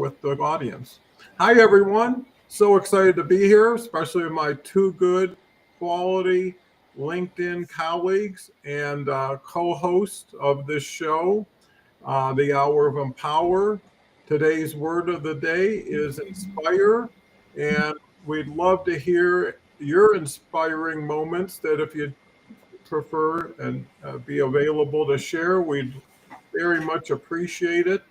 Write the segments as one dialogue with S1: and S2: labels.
S1: with the audience. Hi, everyone. So excited to be here, especially with my two good quality LinkedIn colleagues and co-host of this show, The Hour of Empower. Today's word of the day is inspire, and we'd love to hear your inspiring moments that if you prefer and be available to share, we'd very much appreciate it.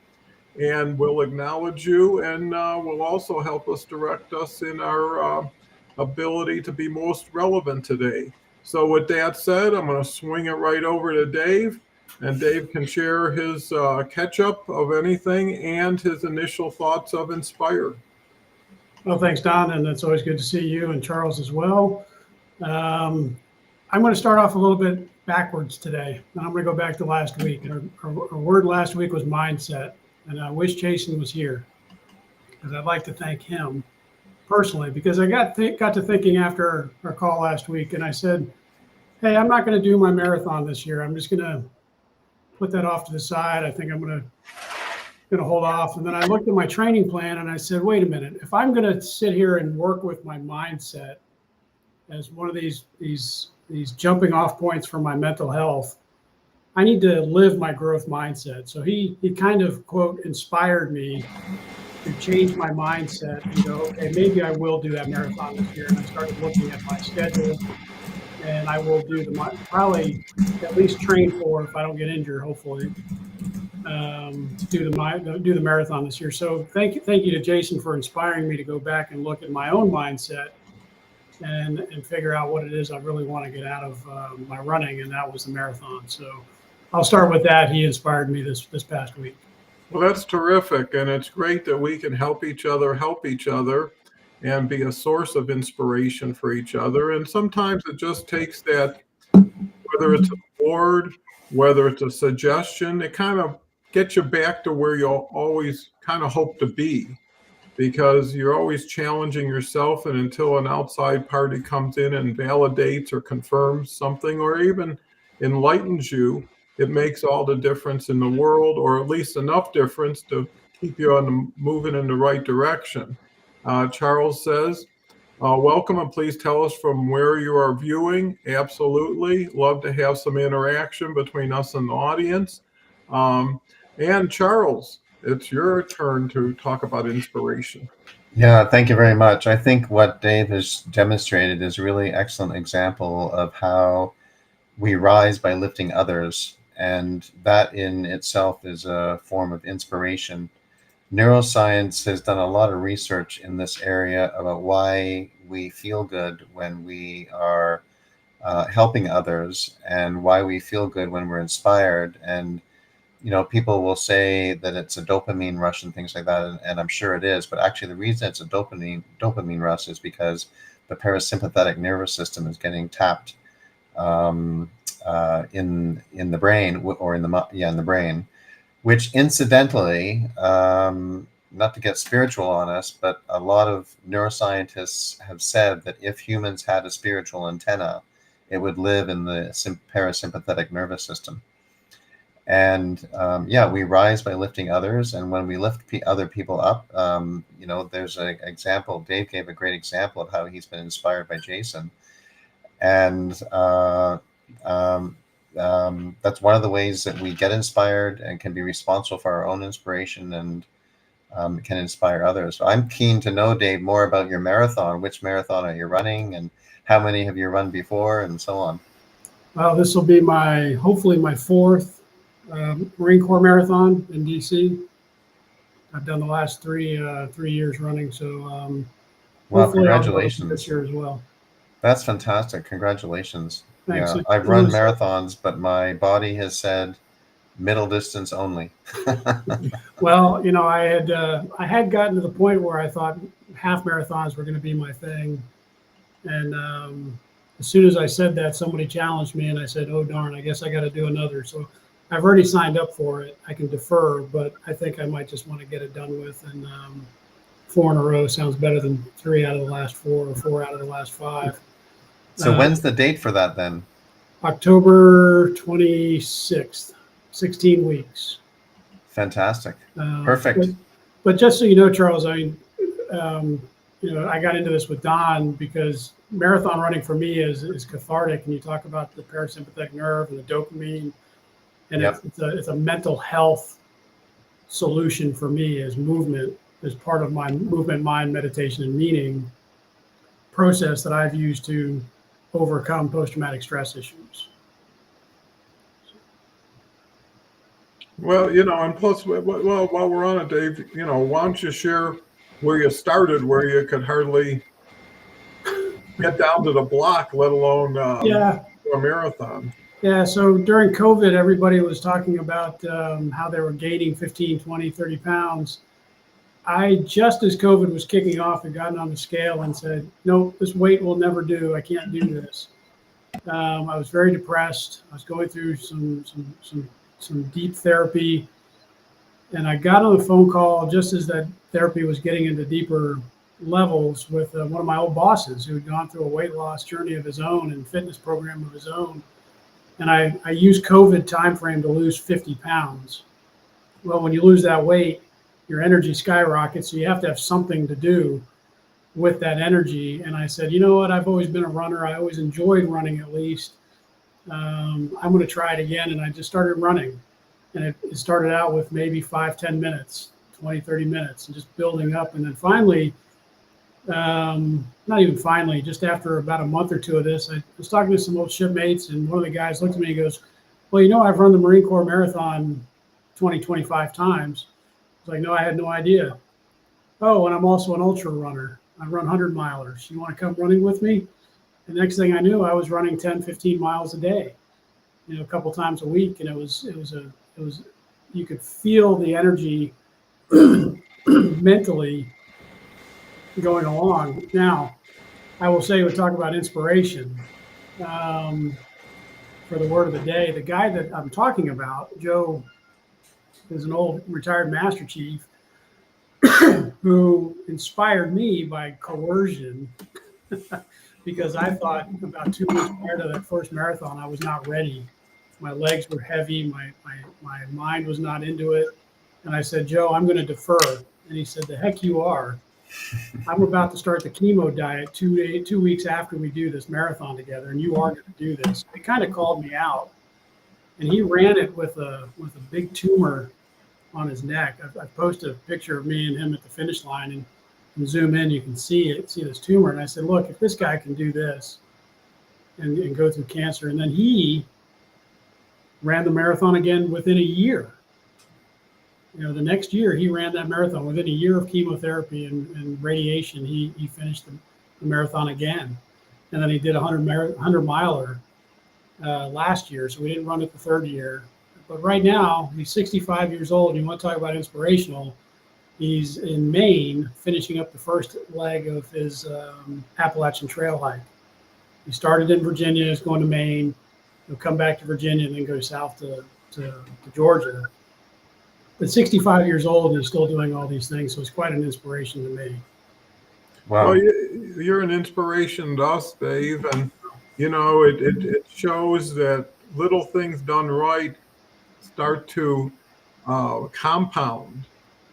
S1: And we'll acknowledge you and will also help us direct us in our ability to be most relevant today. So, with that said, I'm going to swing it right over to Dave, and Dave can share his catch up of anything and his initial thoughts of Inspire.
S2: Well, thanks, Don, and it's always good to see you and Charles as well. I'm going to start off a little bit backwards today, and I'm going to go back to last week. Our word last week was mindset, and I wish Jason was here because I'd like to thank him personally because I got to thinking after our call last week, and I said, hey, I'm not going to do my marathon this year. I'm just going to put that off to the side. I think I'm going to hold off. And then I looked at my training plan and I said, wait a minute, if I'm going to sit here and work with my mindset as one of these jumping off points for my mental health, I need to live my growth mindset. So he kind of, quote, inspired me to change my mindset and go, okay, maybe I will do that marathon this year. And I started looking at my schedule, and I will probably at least train for, if I don't get injured, hopefully, do the marathon this year. So thank you to Jason for inspiring me to go back and look at my own mindset and figure out what it is I really want to get out of my running, and that was the marathon. So I'll start with that. He inspired me this past week.
S1: Well, that's terrific, and it's great that we can help each other, and be a source of inspiration for each other. And sometimes it just takes that, whether it's a word, whether it's a suggestion, it kind of gets you back to where you'll always kind of hope to be, because you're always challenging yourself. And until an outside party comes in and validates or confirms something or even enlightens you, it makes all the difference in the world, or at least enough difference to keep you moving in the right direction. Charles says, welcome, and please tell us from where you are viewing. Absolutely. Love to have some interaction between us and the audience. And Charles, it's your turn to talk about inspiration.
S3: Yeah, thank you very much. I think what Dave has demonstrated is a really excellent example of how we rise by lifting others. And that in itself is a form of inspiration. Neuroscience has done a lot of research in this area about why we feel good when we are helping others, and why we feel good when we're inspired. And people will say that it's a dopamine rush and things like that, and I'm sure it is. But actually, the reason it's a dopamine rush is because the parasympathetic nervous system is getting tapped in the brain, or in the brain, which incidentally, not to get spiritual on us, but a lot of neuroscientists have said that if humans had a spiritual antenna, it would live in the parasympathetic nervous system. And we rise by lifting others, and when we lift other people up, there's an example. Dave gave a great example of how he's been inspired by Jason, and that's one of the ways that we get inspired and can be responsible for our own inspiration, and can inspire others. So I'm keen to know, Dave, more about your marathon. Which marathon are you running, and how many have you run before, and so on?
S2: Well, this will be hopefully my fourth Marine Corps marathon in DC. I've done the last 3 years running, so
S3: well, congratulations
S2: this year as well.
S3: That's fantastic. Congratulations.
S2: Thanks.
S3: Yeah, I've run marathons, but my body has said middle distance only.
S2: Well, I had gotten to the point where I thought half marathons were going to be my thing, and as soon as I said that, somebody challenged me, and I said, "Oh darn, I guess I got to do another." So I've already signed up for it. I can defer, but I think I might just want to get it done with. And 4 in a row sounds better than 3 out of the last 4 or 4 out of the last 5.
S3: So when's the date for that then?
S2: October 26th, 16 weeks.
S3: Fantastic. Perfect.
S2: But just so you know, Charles, I got into this with Don because marathon running for me is cathartic, and you talk about the parasympathetic nerve and the dopamine, and
S3: Yep.
S2: it's a mental health solution for me as movement, as part of my movement, mind, meditation, and meaning process that I've used to overcome post-traumatic stress issues.
S1: Well, and plus, well, while we're on it, Dave, why don't you share where you started, where you could hardly get down to the block, let alone
S2: Yeah.
S1: a marathon.
S2: Yeah, so during COVID, everybody was talking about how they were gaining 15, 20, 30 pounds. I, just as COVID was kicking off, had gotten on the scale and said, no, this weight will never do. I can't do this. I was very depressed. I was going through some deep therapy. And I got on a phone call just as that therapy was getting into deeper levels with one of my old bosses who had gone through a weight loss journey of his own and fitness program of his own. And I used COVID timeframe to lose 50 pounds. Well, when you lose that weight, your energy skyrockets. So you have to have something to do with that energy. And I said, you know what? I've always been a runner. I always enjoyed running at least. I'm going to try it again. And I just started running. And it started out with maybe 5-10 minutes, 20, 30 minutes, and just building up. And then finally, not even finally, just after about a month or two of this, I was talking to some old shipmates, and one of the guys looked at me and goes, well, I've run the Marine Corps Marathon 20, 25 times. I was like, no, I had no idea. Oh, and I'm also an ultra runner. I run 100 milers. You want to come running with me? The next thing I knew, I was running 10, 15 miles a day, a couple times a week. And it was, you could feel the energy mentally going along. Now, I will say, we talk about inspiration for the word of the day. The guy that I'm talking about, Joe, is an old retired Master Chief who inspired me by coercion because I thought about 2 weeks prior to that first marathon, I was not ready. My legs were heavy. My mind was not into it. And I said, Joe, I'm going to defer. And he said, the heck you are. I'm about to start the chemo diet 2 weeks after we do this marathon together, and you are going to do this. He kind of called me out, and he ran it with a big tumor on his neck. I've posted a picture of me and him at the finish line, and zoom in, you can see this tumor. And I said, look, if this guy can do this and go through cancer, and then he ran the marathon again within a year. The next year he ran that marathon. Within a year of chemotherapy and radiation, he finished the marathon again. And then he did a 100 miler last year. So we didn't run it the third year. But right now he's 65 years old. You want to talk about inspirational? He's in Maine, finishing up the first leg of his Appalachian Trail hike. He started in Virginia, is going to Maine. He'll come back to Virginia and then go south to Georgia. But 65 years old and he's still doing all these things. So it's quite an inspiration to me.
S3: Wow.
S1: Well, you're an inspiration to us, Dave. And, it shows that little things done right start to compound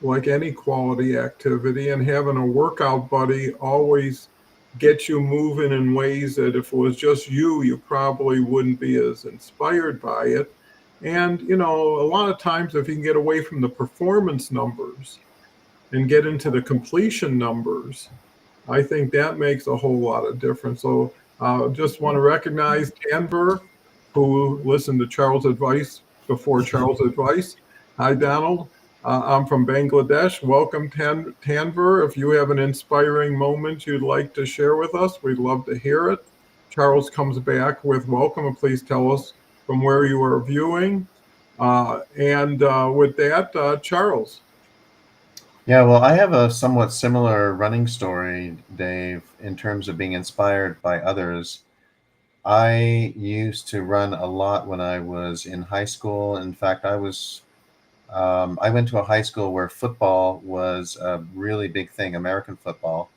S1: like any quality activity. And having a workout buddy always gets you moving in ways that if it was just you probably wouldn't be as inspired by it. And, a lot of times if you can get away from the performance numbers and get into the completion numbers, I think that makes a whole lot of difference. So just want to recognize Tanvir, who listened to Charles' advice before Charles' advice. Hi, Donald. I'm from Bangladesh. Welcome, Tanvir. If you have an inspiring moment you'd like to share with us, we'd love to hear it. Charles comes back with welcome, and please tell us from where you are viewing. And with that, Charles.
S3: Yeah, well, I have a somewhat similar running story, Dave, in terms of being inspired by others. I used to run a lot when I was in high school. In fact, I went to a high school where football was a really big thing, American football,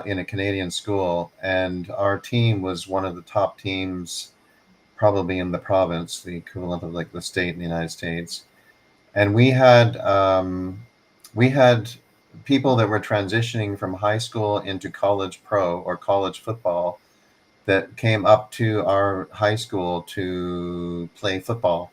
S3: in a Canadian school. And our team was one of the top teams probably in the province, the equivalent of like the state in the United States. And we had we had people that were transitioning from high school into college pro or college football that came up to our high school to play football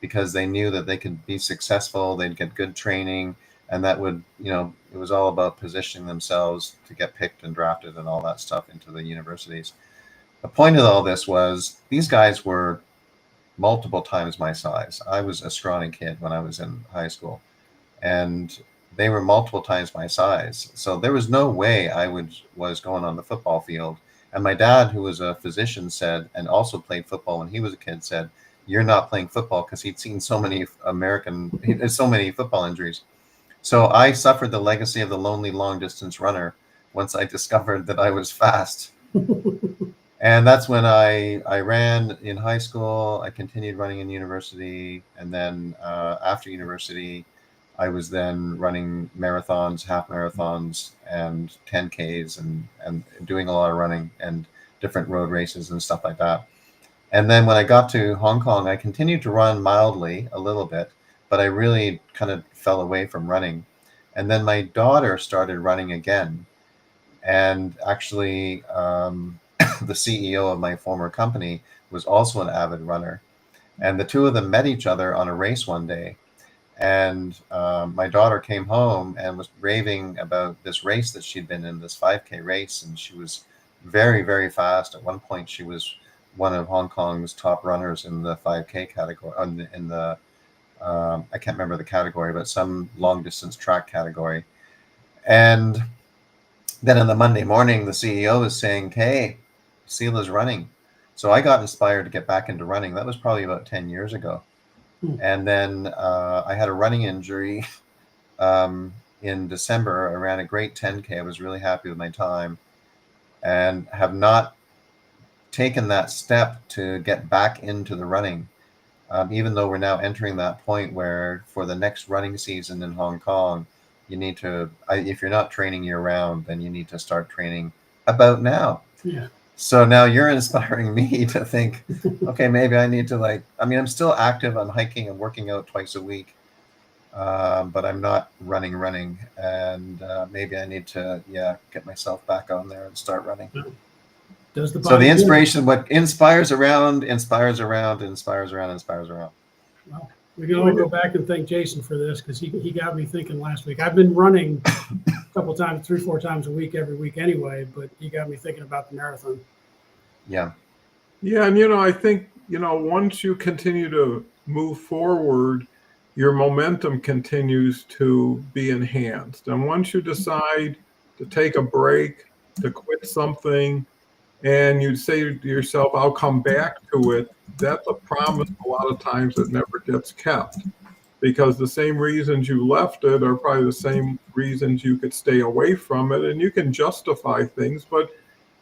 S3: because they knew that they could be successful, they'd get good training, and that would, it was all about positioning themselves to get picked and drafted and all that stuff into the universities. The point of all this was these guys were multiple times my size. I was a scrawny kid when I was in high school, and they were multiple times my size. So there was no way I was going on the football field. And my dad, who was a physician, said, and also played football when he was a kid, said, "You're not playing football," because he'd seen so many football injuries. So I suffered the legacy of the lonely long distance runner once I discovered that I was fast. And that's when I ran in high school. I continued running in university. And then after university, I was then running marathons, half marathons, and 10Ks and doing a lot of running and different road races and stuff like that. And then when I got to Hong Kong, I continued to run mildly a little bit, but I really kind of fell away from running. And then my daughter started running again. And actually, the CEO of my former company was also an avid runner. And the two of them met each other on a race one day. And my daughter came home and was raving about this race that she'd been in, this 5K race. And she was very, very fast. At one point, she was one of Hong Kong's top runners in the 5K category, in the I can't remember the category, but some long distance track category. And then on the Monday morning, the CEO was saying, "Hey, Sela's running." So I got inspired to get back into running. That was probably about 10 years ago. And then I had a running injury in December. I ran a great 10K. I was really happy with my time and have not taken that step to get back into the running, even though we're now entering that point where for the next running season in Hong Kong, you need to, if you're not training year round, then you need to start training about now.
S2: Yeah.
S3: So now you're inspiring me to think, okay, maybe I need to I'm still active. I'm hiking and working out twice a week, but I'm not running. And maybe I need to, get myself back on there and start running.
S2: Does the
S3: So the inspiration, what inspires around.
S2: Well, we can only go back and thank Jason for this because he got me thinking last week. I've been running a couple times, 3-4 times a week, every week anyway, but he got me thinking about the marathon.
S3: Yeah.
S1: Yeah. And, I think, once you continue to move forward, your momentum continues to be enhanced. And once you decide to take a break, to quit something, and you say to yourself, "I'll come back to it," that's a promise a lot of times that never gets kept, because the same reasons you left it are probably the same reasons you could stay away from it. And you can justify things, but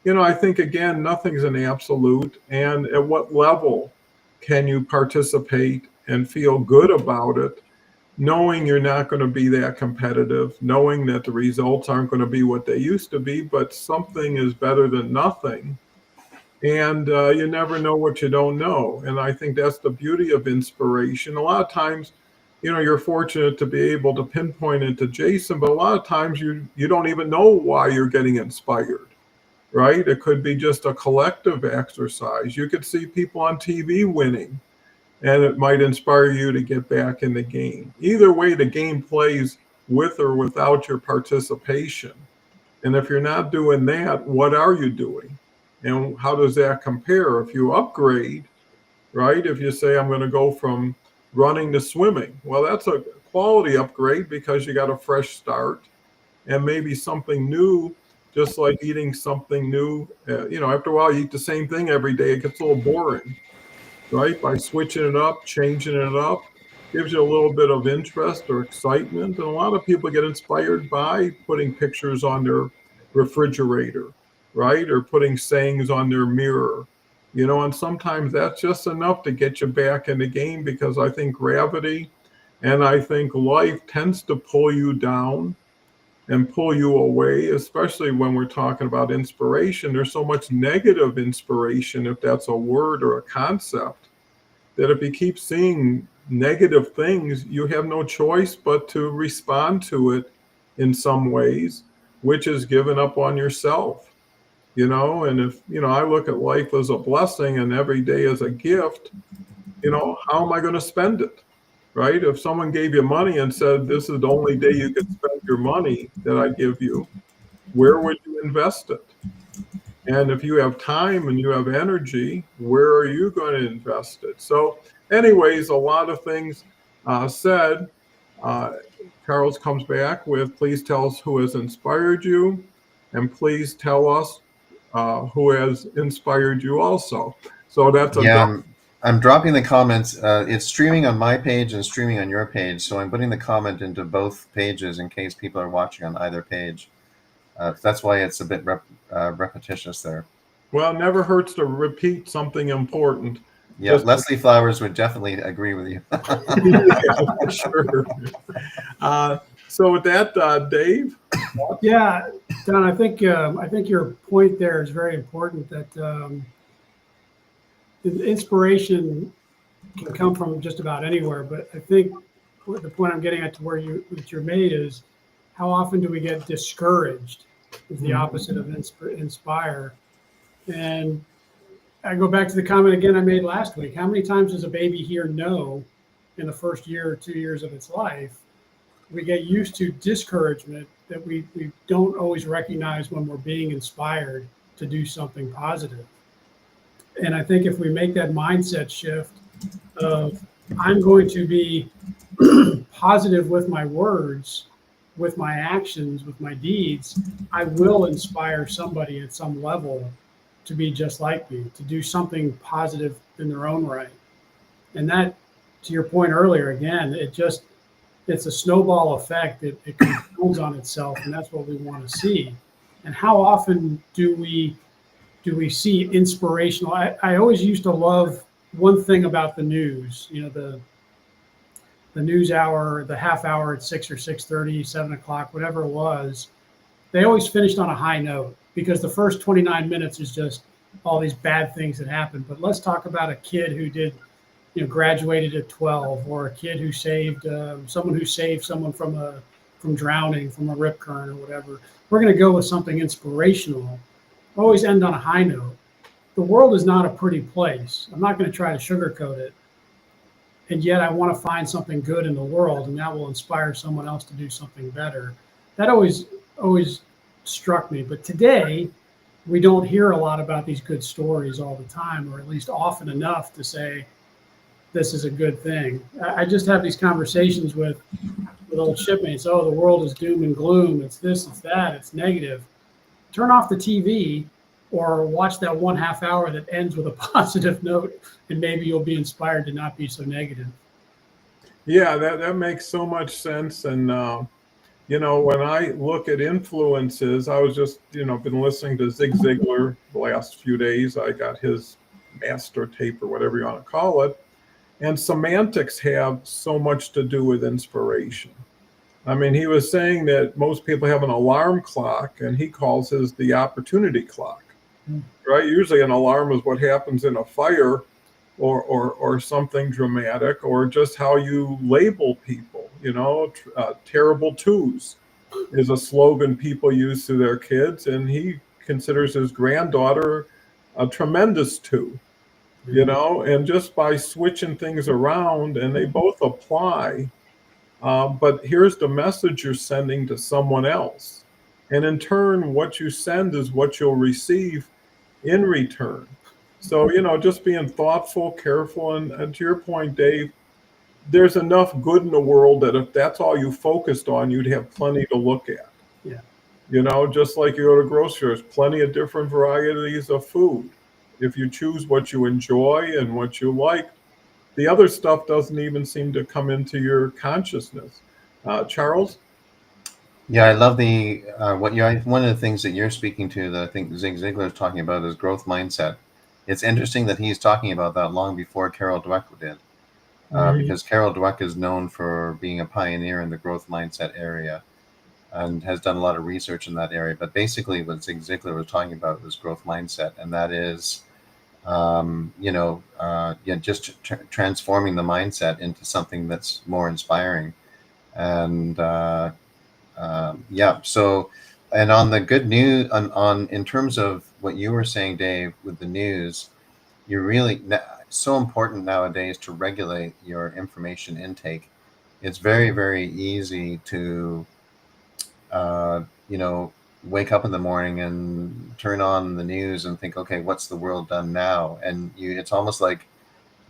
S1: I think, again, nothing's an absolute. And at what level can you participate and feel good about it, knowing you're not going to be that competitive, knowing that the results aren't going to be what they used to be, but something is better than nothing. And you never know what you don't know. And I think that's the beauty of inspiration. A lot of times, you're fortunate to be able to pinpoint it to Jason, but a lot of times you don't even know why you're getting inspired, right? It could be just a collective exercise. You could see people on TV winning, and it might inspire you to get back in the game. Either way, the game plays with or without your participation. And if you're not doing that, what are you doing? And how does that compare? If you upgrade, right? If you say, "I'm going to go from running to swimming," well, that's a quality upgrade because you got a fresh start and maybe something new, just like eating something new. After a while, you eat the same thing every day. It gets a little boring, right? By switching it up, changing it up, gives you a little bit of interest or excitement. And a lot of people get inspired by putting pictures on their refrigerator, right? Or putting sayings on their mirror, and sometimes that's just enough to get you back in the game, because I think gravity and I think life tends to pull you down and pull you away, especially when we're talking about inspiration. There's so much negative inspiration, if that's a word or a concept. that if you keep seeing negative things, you have no choice but to respond to it in some ways, which is giving up on yourself. And if, I look at life as a blessing and every day as a gift, how am I going to spend it? Right? If someone gave you money and said, this is the only day you can spend your money that I give you, where would you invest it? And if you have time and you have energy, where are you going to invest it? So anyways, a lot of things said. Charles comes back with, please tell us who has inspired you, and please tell us who has inspired you also. So that's
S3: I'm dropping the comments. It's streaming on my page and streaming on your page. So I'm putting the comment into both pages in case people are watching on either page. That's why it's a bit repetitious there.
S1: Well, it never hurts to repeat something important.
S3: Yeah, Leslie Flowers would definitely agree with you.
S1: Yeah, sure. So with that, Dave?
S2: Yeah, Don, I think your point there is very important, that inspiration can come from just about anywhere. But I think the point I'm getting at to where you're made is, how often do we get discouraged? Is the opposite of inspire. And I go back to the comment again I made last week. How many times does a baby hear no in the first year or 2 years of its life? We get used to discouragement that we don't always recognize when we're being inspired to do something positive. And I think if we make that mindset shift of, I'm going to be positive with my words, with my actions, with my deeds, I will inspire somebody at some level to be just like me, to do something positive in their own right. And that, to your point earlier, again, it's a snowball effect. It compounds on itself, and that's what we want to see. And how often do we see inspirational? I always used to love one thing about the news, the news hour, the half hour at 6 or 6:30, 7 o'clock, whatever it was. They always finished on a high note, because the first 29 minutes is just all these bad things that happened. But let's talk about a kid who graduated at 12, or a kid who saved someone from drowning, from a rip current or whatever. We're going to go with something inspirational. Always end on a high note. The world is not a pretty place. I'm not going to try to sugarcoat it. And yet I want to find something good in the world, and that will inspire someone else to do something better. That always struck me. But today, we don't hear a lot about these good stories all the time, or at least often enough to say, this is a good thing. I just have these conversations with old shipmates. Oh, the world is doom and gloom. It's this, it's that, it's negative. Turn off the TV or watch that 1/2 hour that ends with a positive note, and maybe you'll be inspired to not be so negative.
S1: Yeah, that makes so much sense. And, when I look at influences, I was just, been listening to Zig Ziglar the last few days. I got his master tape, or whatever you want to call it. And semantics have so much to do with inspiration. I mean, he was saying that most people have an alarm clock, and he calls his the opportunity clock, right? Usually an alarm is what happens in a fire, or something dramatic, or just how you label people. Terrible twos is a slogan people use to their kids, and he considers his granddaughter a tremendous two. And just by switching things around, and they both apply. But here's the message you're sending to someone else. And in turn, what you send is what you'll receive in return. So, just being thoughtful, careful. And to your point, Dave, there's enough good in the world that if that's all you focused on, you'd have plenty to look at.
S2: Yeah.
S1: Just like you go to grocery stores, plenty of different varieties of food. If you choose what you enjoy and what you like, the other stuff doesn't even seem to come into your consciousness. Charles?
S3: Yeah, I love one of the things that you're speaking to that I think Zig Ziglar is talking about is growth mindset. It's interesting that he's talking about that long before Carol Dweck did, because Carol Dweck is known for being a pioneer in the growth mindset area and has done a lot of research in that area. But basically what Zig Ziglar was talking about was growth mindset, and that is just transforming the mindset into something that's more inspiring. And so, and on the good news, on in terms of what you were saying, Dave, with the news, you're really so important nowadays to regulate your information intake. It's very, very easy to, uh, you know, wake up in the morning and turn on the news and think, okay, what's the world done now? And it's almost like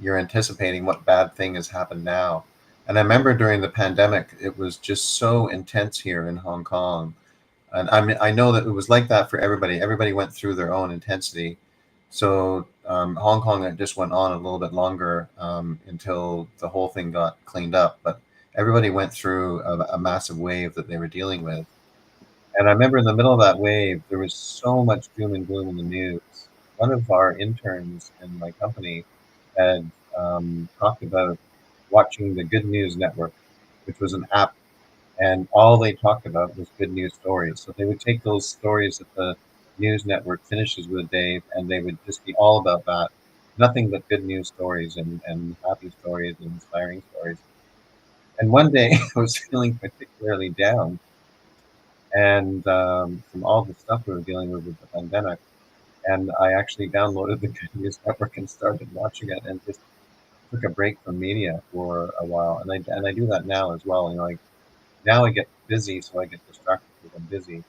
S3: you're anticipating what bad thing has happened now. And I remember during the pandemic, it was just so intense here in Hong Kong. And I mean, I know that it was like that for everybody. Everybody went through their own intensity. So Hong Kong just went on a little bit longer until the whole thing got cleaned up. But everybody went through a massive wave that they were dealing with. And I remember in the middle of that wave, there was so much doom and gloom in the news. One of our interns in my company had talked about watching the Good News Network, which was an app, and all they talked about was good news stories. So they would take those stories that the news network finishes with, Dave, and they would just be all about that. Nothing but good news stories and happy stories and inspiring stories. And one day I was feeling particularly down, and from all the stuff we were dealing with the pandemic, and I actually downloaded the Good News Network and started watching it, and just took a break from media for a while. And I do that now as well. Like now I get busy, so I get distracted because I'm busy.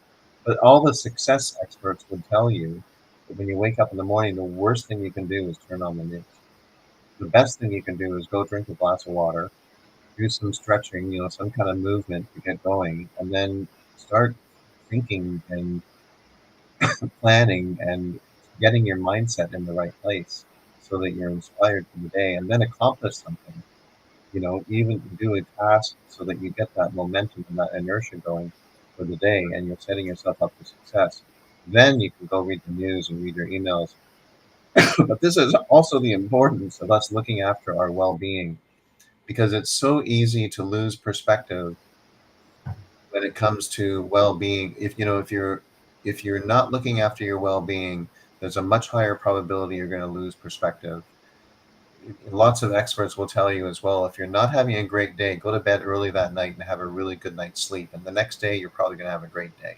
S3: But all the success experts would tell you that when you wake up in the morning, the worst thing you can do is turn on the news. The best thing you can do is go drink a glass of water, do some stretching, some kind of movement to get going, and then start thinking and planning and getting your mindset in the right place so that you're inspired for the day, and then accomplish something. Even do a task so that you get that momentum and that inertia going for the day, and you're setting yourself up for success. Then you can go read the news and read your emails. But this is also the importance of us looking after our well-being, because it's so easy to lose perspective when it comes to well-being. If you're not looking after your well-being, there's a much higher probability you're going to lose perspective. Lots of experts will tell you as well, if you're not having a great day, go to bed early that night and have a really good night's sleep, and the next day you're probably going to have a great day.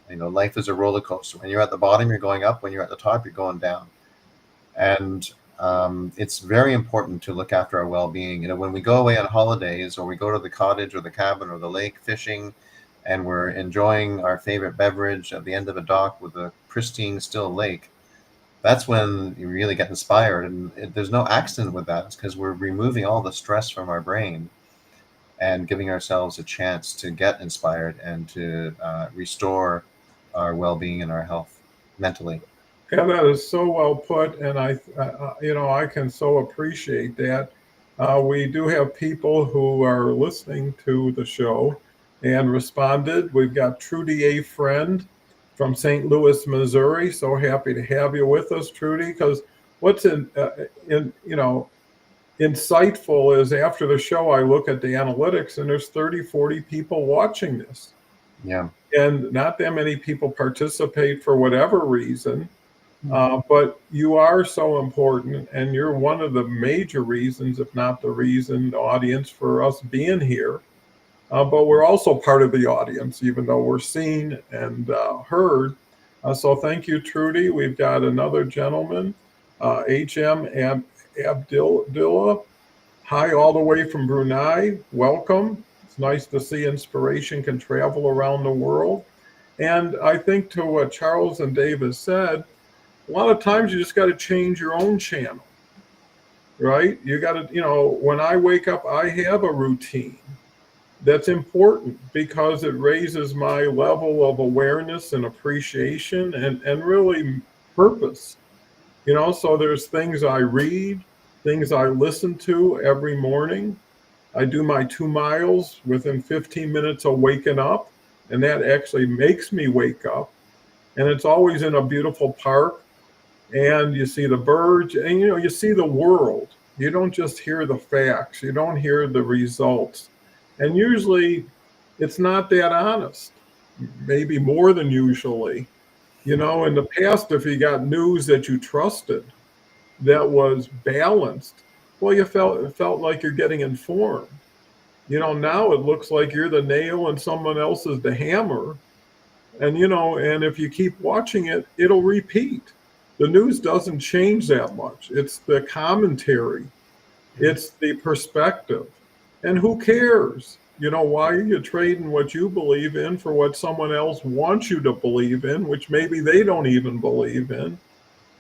S3: Life is a roller coaster. When you're at the bottom, you're going up. When you're at the top, you're going down. And it's very important to look after our well-being. When we go away on holidays, or we go to the cottage or the cabin or the lake fishing, and we're enjoying our favorite beverage at the end of a dock with a pristine still lake, that's when you really get inspired. And there's no accident with that. It's because we're removing all the stress from our brain and giving ourselves a chance to get inspired and to restore our well-being and our health mentally.
S1: Yeah, that is so well put, and I can so appreciate that. We do have people who are listening to the show and responded. We've got Trudy A. Friend from St. Louis, Missouri. So happy to have you with us, Trudy. Because what's insightful is after the show, I look at the analytics, and there's 30, 40 people watching this.
S3: Yeah.
S1: And not that many people participate for whatever reason. But you are so important, and you're one of the major reasons, if not the reason, the audience for us being here. But we're also part of the audience, even though we're seen and heard. So thank you, Trudy. We've got another gentleman, H.M. Abdillah. Hi, all the way from Brunei. Welcome. It's nice to see inspiration can travel around the world. And I think to what Charles and David said, a lot of times you just got to change your own channel, right? You got to, when I wake up, I have a routine that's important because it raises my level of awareness and appreciation and really purpose. So there's things I read, things I listen to every morning. I do my 2 miles within 15 minutes of waking up, and that actually makes me wake up. And it's always in a beautiful park. And you see the birds, and you see the world. You don't just hear the facts, you don't hear the results. And usually it's not that honest, maybe more than usually. In the past, if you got news that you trusted, that was balanced, well, it felt like you're getting informed. Now it looks like you're the nail and someone else is the hammer. And if you keep watching it, it'll repeat. The news doesn't change that much. It's the commentary, it's the perspective. And who cares? Why are you trading what you believe in for what someone else wants you to believe in, which maybe they don't even believe in?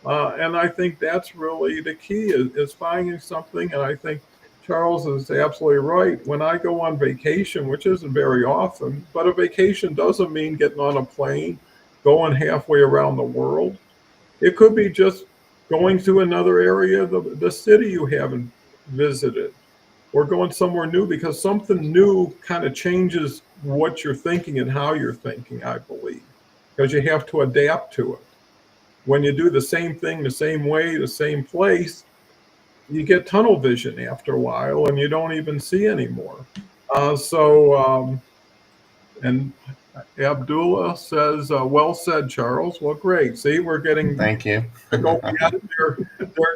S1: And I think that's really the key is finding something. And I think Charles is absolutely right. When I go on vacation, which isn't very often, but a vacation doesn't mean getting on a plane, going halfway around the world. It could be just going to another area of the city you haven't visited, or going somewhere new, because something new kind of changes what you're thinking and how you're thinking, I believe, because you have to adapt to it. When you do the same thing, the same way, the same place, you get tunnel vision after a while and you don't even see anymore. And Abdullah says, well said, Charles. Well, great. See, we're getting
S3: Thank you.
S1: to go beyond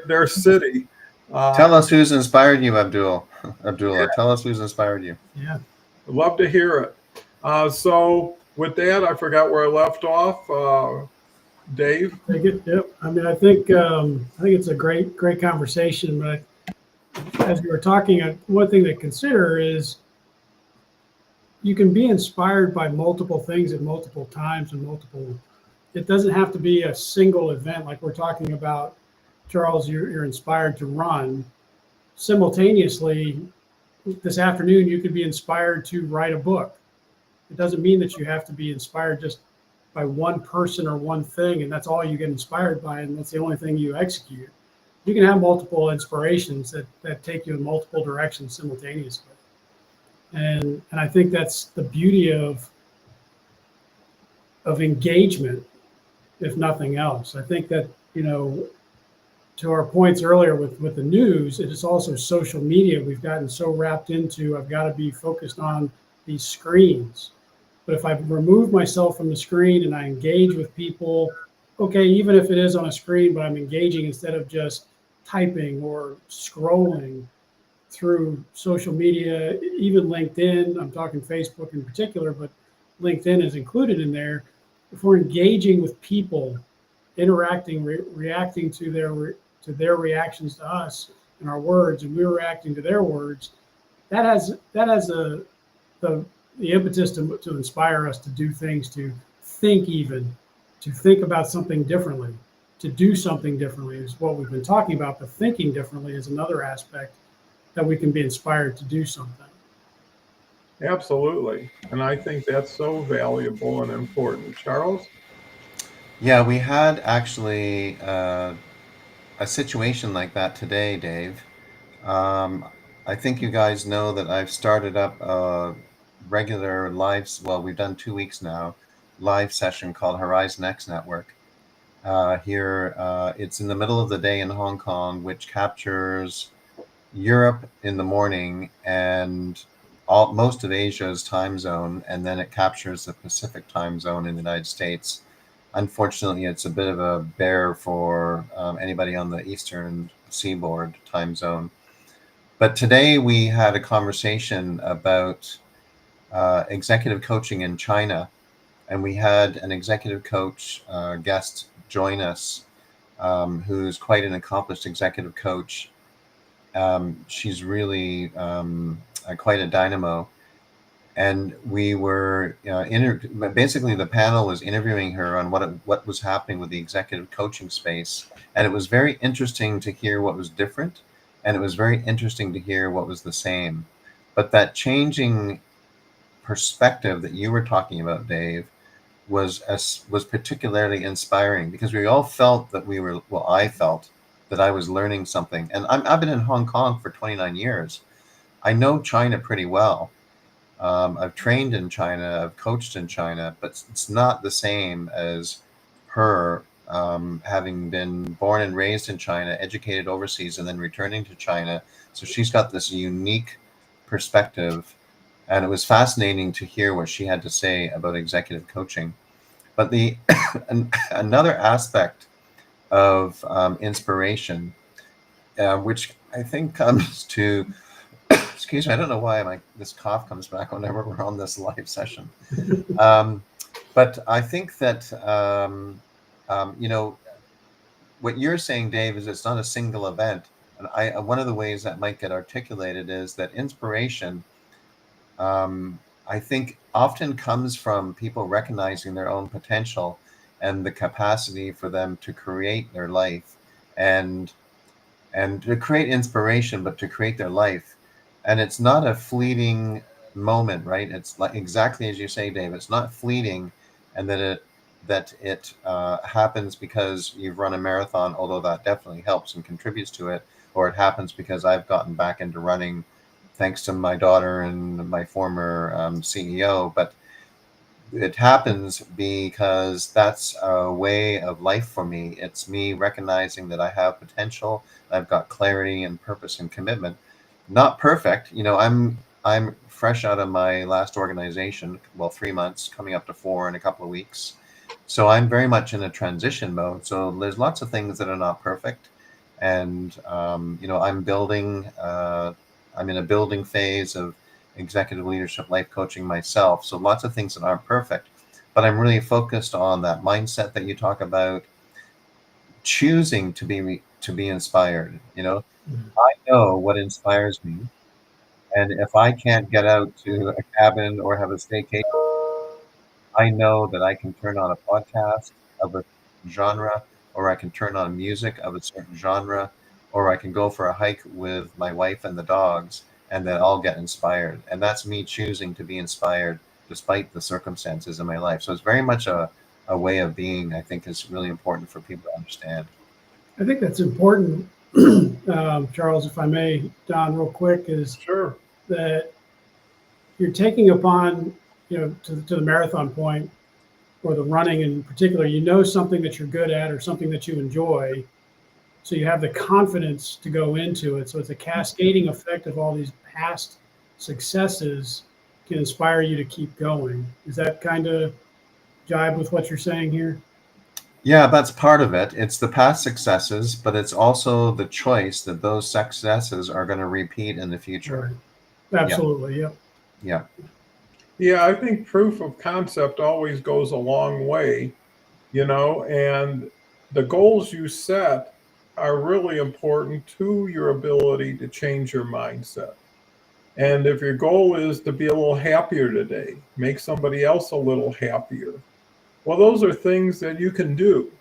S1: their city.
S3: Tell us who's inspired you, Abdullah. Tell us who's inspired you.
S2: Yeah.
S1: I'd love to hear it. So with that, I forgot where I left off. Dave?
S2: Take it. Yep. I mean, I think it's a great conversation. But as we were talking, one thing to consider is you can be inspired by multiple things at multiple times and multiple. It doesn't have to be a single event like we're talking about. Charles, you're inspired to run. Simultaneously, this afternoon, you could be inspired to write a book. It doesn't mean that you have to be inspired just by one person or one thing, and that's all you get inspired by, and that's the only thing you execute. You can have multiple inspirations that take you in multiple directions simultaneously. And I think that's the beauty of engagement, if nothing else. I think that, to our points earlier with the news, it is also social media. We've gotten so wrapped into, I've got to be focused on these screens. But if I remove myself from the screen and I engage with people, okay, even if it is on a screen, but I'm engaging instead of just typing or scrolling through social media, even LinkedIn, I'm talking Facebook in particular, but LinkedIn is included in there. If we're engaging with people, interacting, reacting to their reactions to us and our words, and we're reacting to their words, that has the impetus to inspire us to do things, to think about something differently, to do something differently is what we've been talking about. But thinking differently is another aspect that we can be inspired to do something.
S1: Absolutely. And I think that's so valuable and important. Charles?
S3: Yeah, we had actually a situation like that today, Dave. I think you guys know that I've started up a regular we've done 2 weeks now, live session called Horizon X Network. Here, it's in the middle of the day in Hong Kong, which captures Europe in the morning and most of Asia's time zone, and then it captures the Pacific time zone in the United States. Unfortunately, it's a bit of a bear for anybody on the Eastern Seaboard time zone. But today we had a conversation about executive coaching in China, and we had an executive coach guest join us, who's quite an accomplished executive coach. She's really quite a dynamo. And we were basically the panel was interviewing her on what was happening with the executive coaching space, and it was very interesting to hear what was different, and it was very interesting to hear what was the same. But that changing perspective that you were talking about, Dave, was particularly inspiring, because we all felt that I felt that I was learning something, and I've been in Hong Kong for 29 years. I know China pretty well. I've trained in China, I've coached in China, but it's not the same as her having been born and raised in China, educated overseas, and then returning to China. So she's got this unique perspective, and it was fascinating to hear what she had to say about executive coaching. But another aspect of inspiration which I think comes to, excuse me, I don't know why this cough comes back whenever we're on this live session. But I think that, you know, what you're saying, Dave, is it's not a single event. And one of the ways that might get articulated is that inspiration, I think, often comes from people recognizing their own potential and the capacity for them to create their life and to create inspiration, but to create their life. And it's not a fleeting moment, right? It's like exactly as you say, Dave. It's not fleeting, and that it happens because you've run a marathon, although that definitely helps and contributes to it, or it happens because I've gotten back into running thanks to my daughter and my former CEO. But it happens because that's a way of life for me. It's me recognizing that I have potential. I've got clarity and purpose and commitment. Not perfect, you know. I'm fresh out of my last organization. Well, 3 months, coming up to 4 in a couple of weeks. So I'm very much in a transition mode. So there's lots of things that are not perfect, and you know, I'm building. I'm in a building phase of executive leadership life coaching myself. So lots of things that aren't perfect, but I'm really focused on that mindset that you talk about, choosing to be inspired. You know, I know what inspires me, and if I can't get out to a cabin or have a staycation, I know that I can turn on a podcast of a genre, or I can turn on music of a certain genre, or I can go for a hike with my wife and the dogs, and then I'll get inspired. And that's me choosing to be inspired despite the circumstances in my life. So it's very much a way of being, I think, is really important for people to understand.
S2: I think that's important, Charles, if I may, Don, real quick, is
S1: Sure.
S2: that you're taking upon, to the marathon point, or the running in particular, something that you're good at or something that you enjoy. So you have the confidence to go into it. So it's a cascading effect of all these past successes can inspire you to keep going. Is that kind of jibe with what you're saying here?
S3: Yeah, that's part of it. It's the past successes, but it's also the choice that those successes are going to repeat in the future.
S2: Right. Absolutely. Yep.
S3: Yeah.
S1: Yeah, I think proof of concept always goes a long way, you know, and the goals you set are really important to your ability to change your mindset. And if your goal is to be a little happier today, make somebody else a little happier, well, those are things that you can do,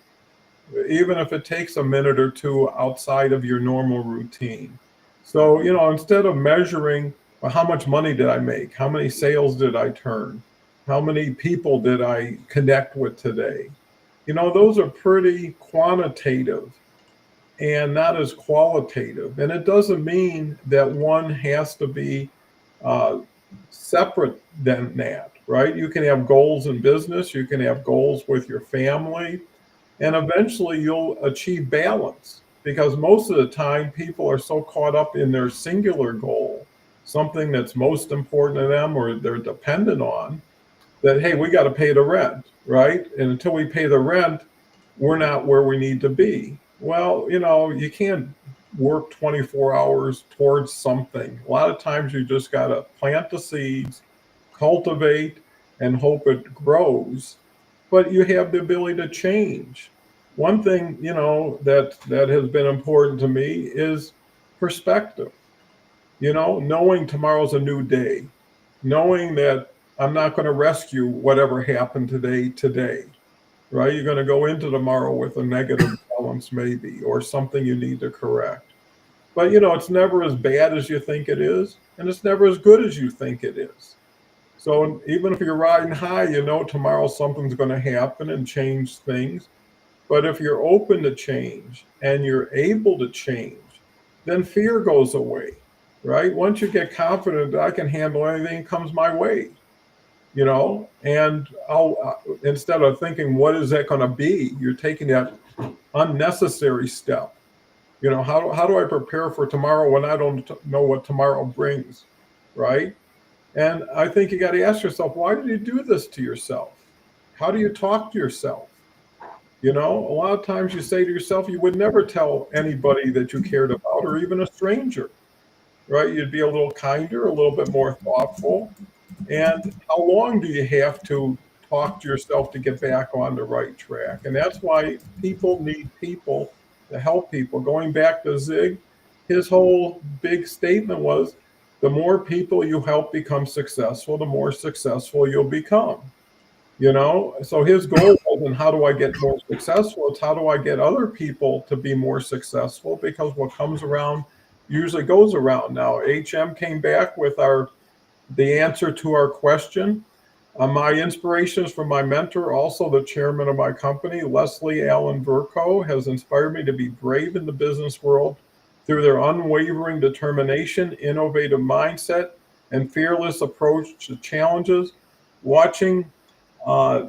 S1: even if it takes a minute or two outside of your normal routine. So, you know, instead of measuring, well, how much money did I make? How many sales did I turn? How many people did I connect with today? You know, those are pretty quantitative and not as qualitative. And it doesn't mean that one has to be uh, separate than that, right? You can have goals in business, you can have goals with your family, and eventually you'll achieve balance, because most of the time people are so caught up in their singular goal, something that's most important to them or they're dependent on, that, hey, we got to pay the rent, right? And until we pay the rent, we're not where we need to be. Well, you know, you can't work 24 hours towards something. A lot of times you just got to plant the seeds, cultivate, and hope it grows. But you have the ability to change. One thing, you know, that has been important to me is perspective. You know, knowing tomorrow's a new day, knowing that I'm not going to rescue whatever happened today, right? You're going to go into tomorrow with a negative balance maybe, or something you need to correct. But you know, it's never as bad as you think it is, and it's never as good as you think it is. So even if you're riding high, you know tomorrow something's going to happen and change things. But if you're open to change and you're able to change, then fear goes away, right? Once you get confident that I can handle anything that comes my way, you know, and I'll instead of thinking, what is that going to be? You're taking that unnecessary step. You know, how do I prepare for tomorrow when I don't know what tomorrow brings, right? And I think you got to ask yourself, why did you do this to yourself? How do you talk to yourself? You know, a lot of times you say to yourself, you would never tell anybody that you cared about, or even a stranger, right? You'd be a little kinder, a little bit more thoughtful. And how long do you have to talk to yourself to get back on the right track? And that's why people need people to help people. Going back to Zig, his whole big statement was the more people you help become successful, the more successful you'll become. You know, so his goal wasn't how do I get more successful? It's how do I get other people to be more successful? Because what comes around usually goes around. Now, HM came back with the answer to our question. My inspiration is from my mentor, also the chairman of my company, Leslie Allen Verco, has inspired me to be brave in the business world through their unwavering determination, innovative mindset, and fearless approach to challenges. Watching uh,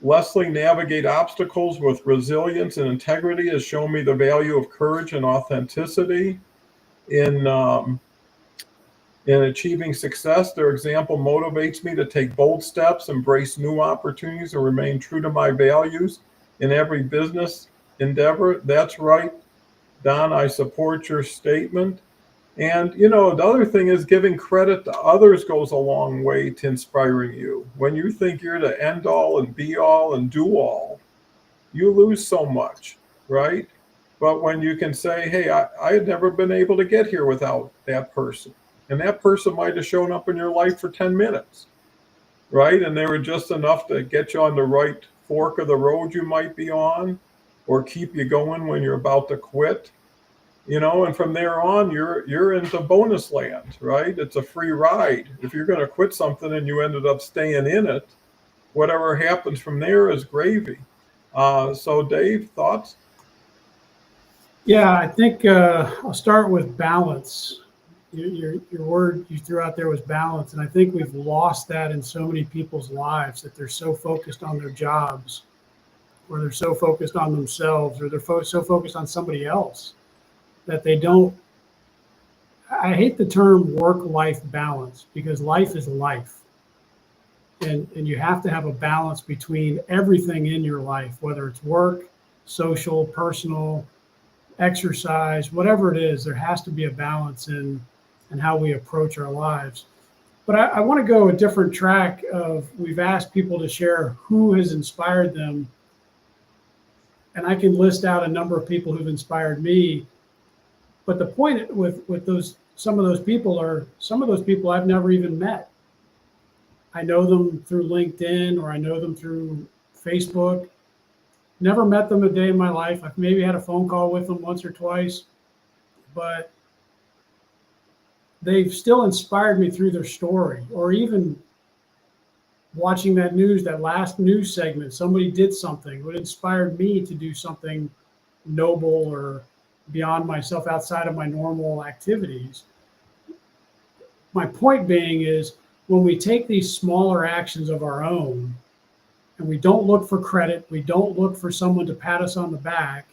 S1: Leslie navigate obstacles with resilience and integrity has shown me the value of courage and authenticity in in achieving success. Their example motivates me to take bold steps, embrace new opportunities, and remain true to my values in every business endeavor. That's right, Don. I support your statement. And, you know, the other thing is giving credit to others goes a long way to inspiring you. When you think you're the end all and be all and do all, you lose so much, right? But when you can say, hey, I had never been able to get here without that person. And that person might have shown up in your life for 10 minutes, right? And they were just enough to get you on the right fork of the road you might be on or keep you going when you're about to quit. You know, and from there on, you're into bonus land, right? It's a free ride. If you're going to quit something and you ended up staying in it, whatever happens from there is gravy. So, Dave, thoughts?
S2: Yeah, I think I'll start with balance. Your word you threw out there was balance, and I think we've lost that in so many people's lives that they're so focused on their jobs, or they're so focused on themselves, or they're so focused on somebody else that they don't. I hate the term work-life balance because life is life, and you have to have a balance between everything in your life, whether it's work, social, personal, exercise, whatever it is. There has to be a balance in how we approach our lives. But I want to go a different track of we've asked people to share who has inspired them. And I can list out a number of people who've inspired me. But the point with those some of those people are some of those people I've never even met. I know them through LinkedIn or I know them through Facebook. Never met them a day in my life. I've maybe had a phone call with them once or twice, but they've still inspired me through their story, or even watching that last news segment. Somebody did something that inspired me to do something noble or beyond myself, outside of my normal activities. My point being is when we take these smaller actions of our own and we don't look for credit, we don't look for someone to pat us on the back,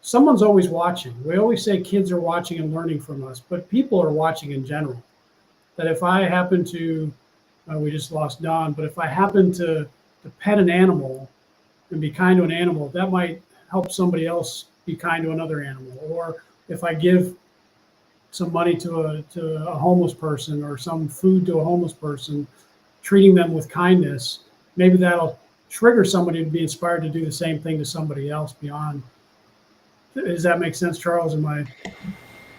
S2: someone's always watching. We always say kids are watching and learning from us, but people are watching in general. That if I happen to, we just lost Don, but if I happen to pet an animal and be kind to an animal, that might help somebody else be kind to another animal. Or if I give some money to a homeless person or some food to a homeless person, treating them with kindness, maybe that'll trigger somebody to be inspired to do the same thing to somebody else beyond. Does that make sense, Charles?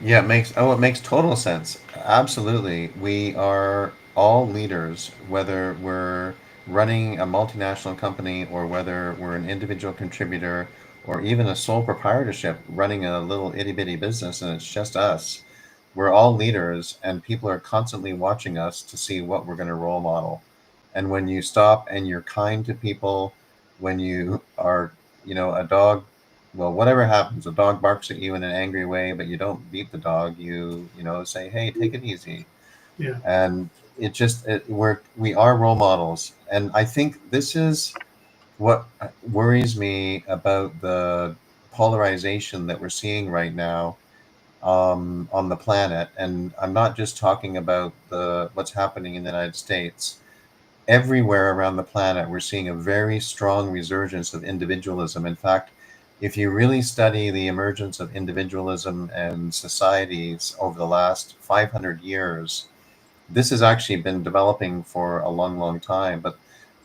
S3: Yeah, it makes total sense. Absolutely. We are all leaders, whether we're running a multinational company or whether we're an individual contributor or even a sole proprietorship running a little itty bitty business and it's just us. We're all leaders and people are constantly watching us to see what we're going to role model. And when you stop and you're kind to people, when you are, a dog, well, whatever happens, a dog barks at you in an angry way, but you don't beat the dog. You say, hey, take it easy.
S2: Yeah.
S3: And we are role models. And I think this is what worries me about the polarization that we're seeing right now on the planet. And I'm not just talking about what's happening in the United States. everywhere around the planet, we're seeing a very strong resurgence of individualism. In fact, if you really study the emergence of individualism and societies over the last 500 years, this has actually been developing for a long, long time. But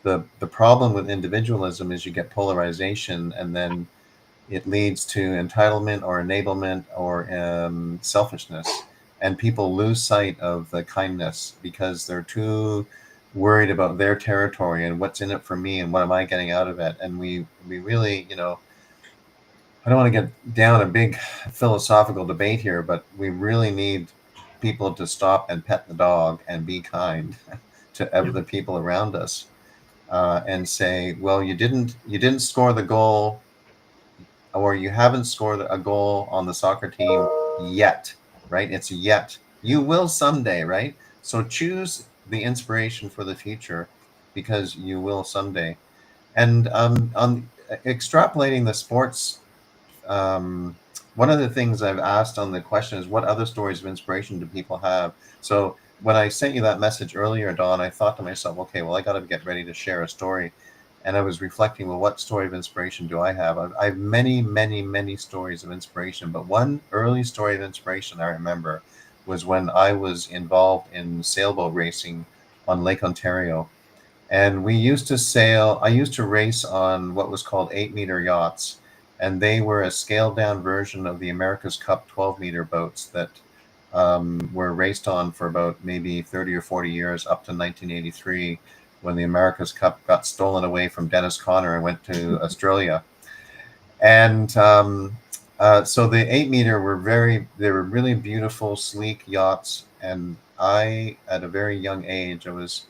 S3: the problem with individualism is you get polarization, and then it leads to entitlement or enablement or selfishness. And people lose sight of the kindness because they're too worried about their territory and what's in it for me and what am I getting out of it. And we really, I don't want to get down a big philosophical debate here, but we really need people to stop and pet the dog and be kind to the people around us, and say, well, you didn't score the goal, or you haven't scored a goal on the soccer team yet, right? It's yet. You will someday, right? So choose the inspiration for the future, because you will someday. And on extrapolating the sports, one of the things I've asked on the question is, what other stories of inspiration do people have? So when I sent you that message earlier, Don, I thought to myself, okay, well, I got to get ready to share a story. And I was reflecting, well, what story of inspiration do I have? I have many, many, many stories of inspiration. But one early story of inspiration I remember was when I was involved in sailboat racing on Lake Ontario. And we used to sail, I used to race on what was called 8-meter yachts. And they were a scaled down version of the America's Cup 12-meter boats that were raced on for about maybe 30 or 40 years, up to 1983, when the America's Cup got stolen away from Dennis Conner and went to Australia. And so the 8-meter they were really beautiful, sleek yachts. And I, at a very young age, I was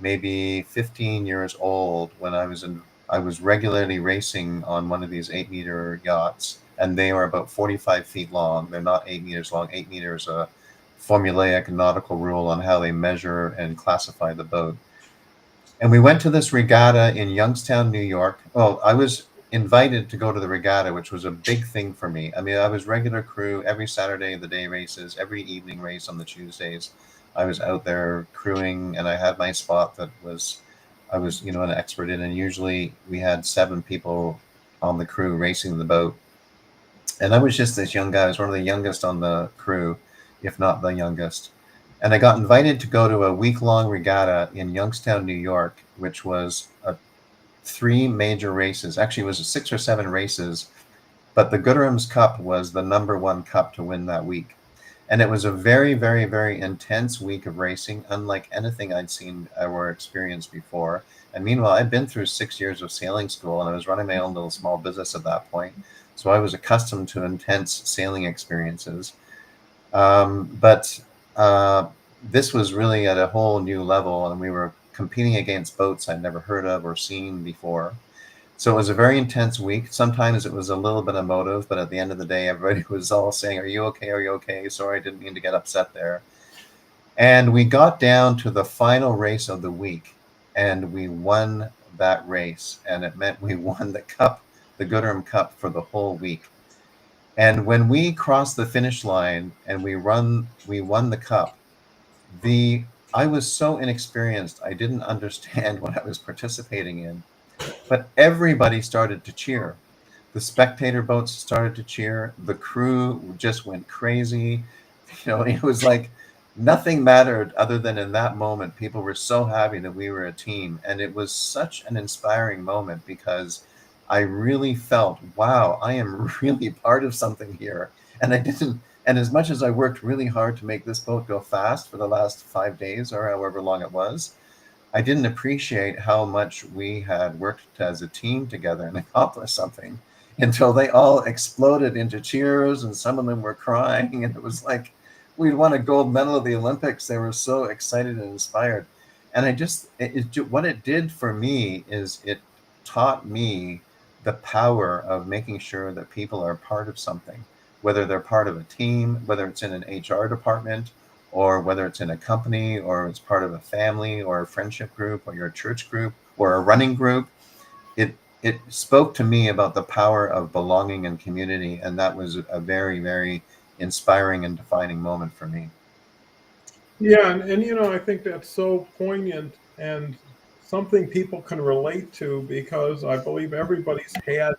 S3: maybe 15 years old when I was regularly racing on one of these 8-meter yachts, and they are about 45 feet long. They're not 8 meters long. 8 meters a formulaic nautical rule on how they measure and classify the boat. And we went to this regatta in Youngstown, New York. Well, I was invited to go to the regatta, which was a big thing for me. I mean, I was regular crew every Saturday, the day races, every evening race on the Tuesdays. I was out there crewing, and I had my spot that I was an expert in. And usually we had 7 people on the crew racing the boat. And I was just this young guy. I was one of the youngest on the crew, if not the youngest. And I got invited to go to a week-long regatta in Youngstown, New York, which was 3 major races. Actually, it was 6 or 7 races, but the Gooderham's Cup was the #1 cup to win that week. And it was a very, very, very intense week of racing, unlike anything I'd seen or experienced before. And meanwhile, I'd been through 6 years of sailing school, and I was running my own little small business at that point. So I was accustomed to intense sailing experiences. But this was really at a whole new level, and we were competing against boats I'd never heard of or seen before. So it was a very intense week. Sometimes it was a little bit emotive, but at the end of the day, everybody was all saying, "Are you okay? Are you okay? Sorry, I didn't mean to get upset there." And we got down to the final race of the week, and we won that race. And it meant we won the cup, the Gooderham Cup, for the whole week. And when we crossed the finish line and we won the cup, I was so inexperienced, I didn't understand what I was participating in. But everybody started to cheer. The spectator boats started to cheer. The crew just went crazy. It was like nothing mattered other than in that moment, people were so happy that we were a team. And it was such an inspiring moment because I really felt, wow, I am really part of something here. And as much as I worked really hard to make this boat go fast for the last 5 days or however long it was, I didn't appreciate how much we had worked as a team together and accomplished something until they all exploded into cheers, and some of them were crying. And it was like we'd won a gold medal at the Olympics. They were so excited and inspired. And what it did for me is it taught me the power of making sure that people are part of something, whether they're part of a team, whether it's in an HR department, or whether it's in a company, or it's part of a family or a friendship group or your church group or a running group. It spoke to me about the power of belonging and community. And that was a very, very inspiring and defining moment for me.
S1: Yeah, and I think that's so poignant. And something people can relate to, because I believe everybody's had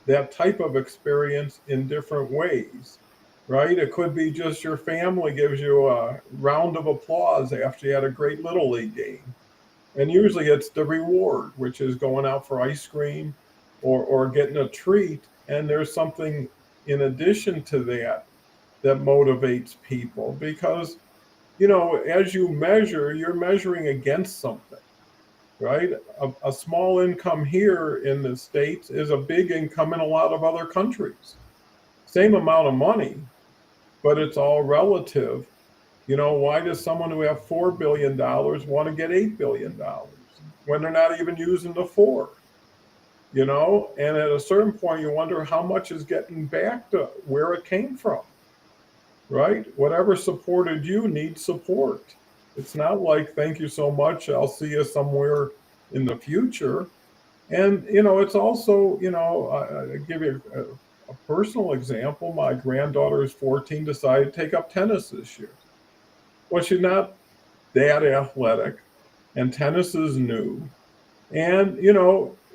S1: that type of experience in different ways, right? It could be just your family gives you a round of applause after you had a great Little League game. And usually it's the reward, which is going out for ice cream or getting a treat. And there's something in addition to that that motivates people, because, as you measure, you're measuring against something, right? A small income here in the States is a big income in a lot of other countries. Same amount of money, but it's all relative. Why does someone who have $4 billion want to get $8 billion when they're not even using the four? And at a certain point, you wonder how much is getting back to where it came from, right? Whatever supported you needs support. It's not like, thank you so much, I'll see you somewhere in the future. And, it's also, I give you a personal example. My granddaughter is 14, decided to take up tennis this year. Well, she's not that athletic, and tennis is new. And,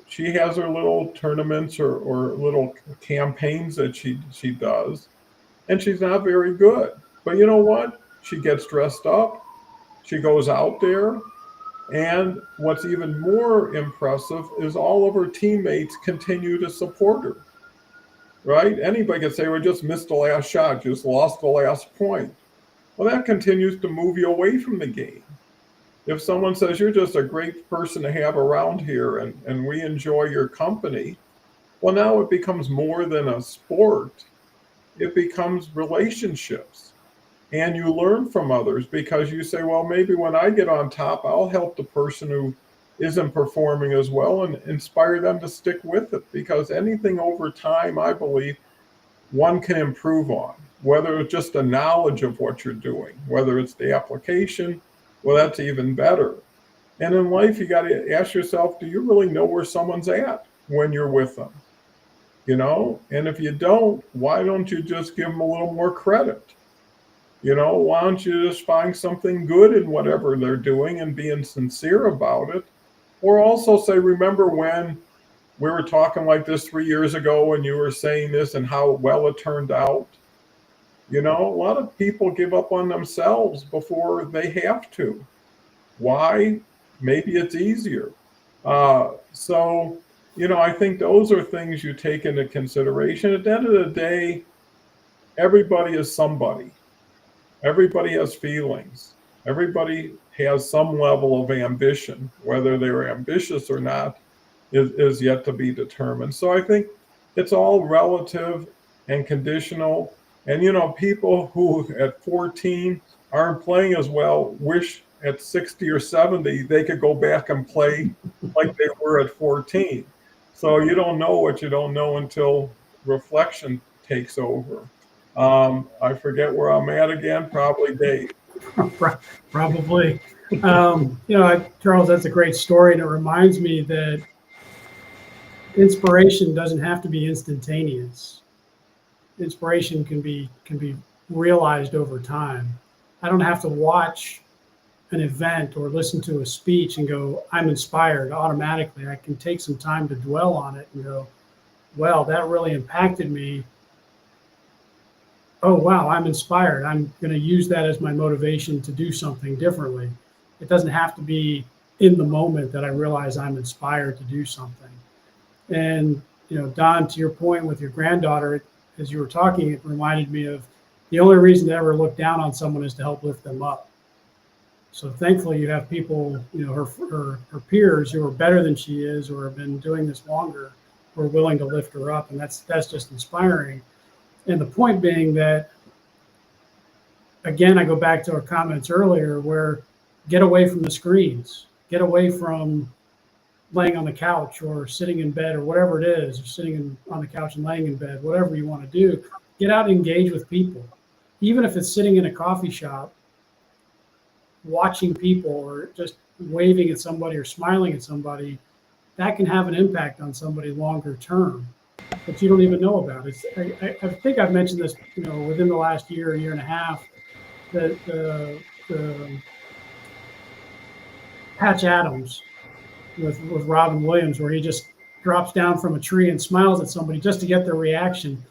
S1: she has her little tournaments or little campaigns that she does, and she's not very good. But you know what? She gets dressed up, she goes out there, and what's even more impressive is all of her teammates continue to support her, right? Anybody could say, well, just missed the last shot, just lost the last point. Well, that continues to move you away from the game. If someone says you're just a great person to have around here and we enjoy your company, well, now it becomes more than a sport. It becomes relationships. And you learn from others, because you say, well, maybe when I get on top, I'll help the person who isn't performing as well and inspire them to stick with it. Because anything over time, I believe, one can improve on, whether it's just the knowledge of what you're doing, whether it's the application, well, that's even better. And in life, you got to ask yourself, do you really know where someone's at when you're with them? And if you don't, why don't you just give them a little more credit? Why don't you just find something good in whatever they're doing and being sincere about it? Or also say, remember when we were talking like this 3 years ago and you were saying this and how well it turned out? A lot of people give up on themselves before they have to. Why? Maybe it's easier. So, I think those are things you take into consideration. At the end of the day, everybody is somebody. Everybody has feelings. Everybody has some level of ambition. Whether they're ambitious or not is yet to be determined. So I think it's all relative and conditional. And, people who at 14 aren't playing as well wish at 60 or 70 they could go back and play like they were at 14. So you don't know what you don't know until reflection takes over. I forget where I'm at again, probably Dave.
S2: Probably. Charles, that's a great story. And it reminds me that inspiration doesn't have to be instantaneous. Inspiration can be realized over time. I don't have to watch an event or listen to a speech and go, I'm inspired automatically. I can take some time to dwell on it and go, well, that really impacted me. Oh, wow, I'm inspired. I'm going to use that as my motivation to do something differently. It doesn't have to be in the moment that I realize I'm inspired to do something. And, Don, to your point with your granddaughter, as you were talking, it reminded me of the only reason to ever look down on someone is to help lift them up. So thankfully you have people, her peers who are better than she is or have been doing this longer, who are willing to lift her up. And that's just inspiring. And the point being that, again, I go back to our comments earlier where get away from the screens, get away from laying on the couch or sitting in bed or whatever it is, or sitting on the couch and laying in bed, whatever you want to do, get out and engage with people. Even if it's sitting in a coffee shop, watching people or just waving at somebody or smiling at somebody, that can have an impact on somebody longer term that you don't even know about. I think I've mentioned this, within the last year and a half, that the Patch Adams with Robin Williams, where he just drops down from a tree and smiles at somebody just to get their reaction.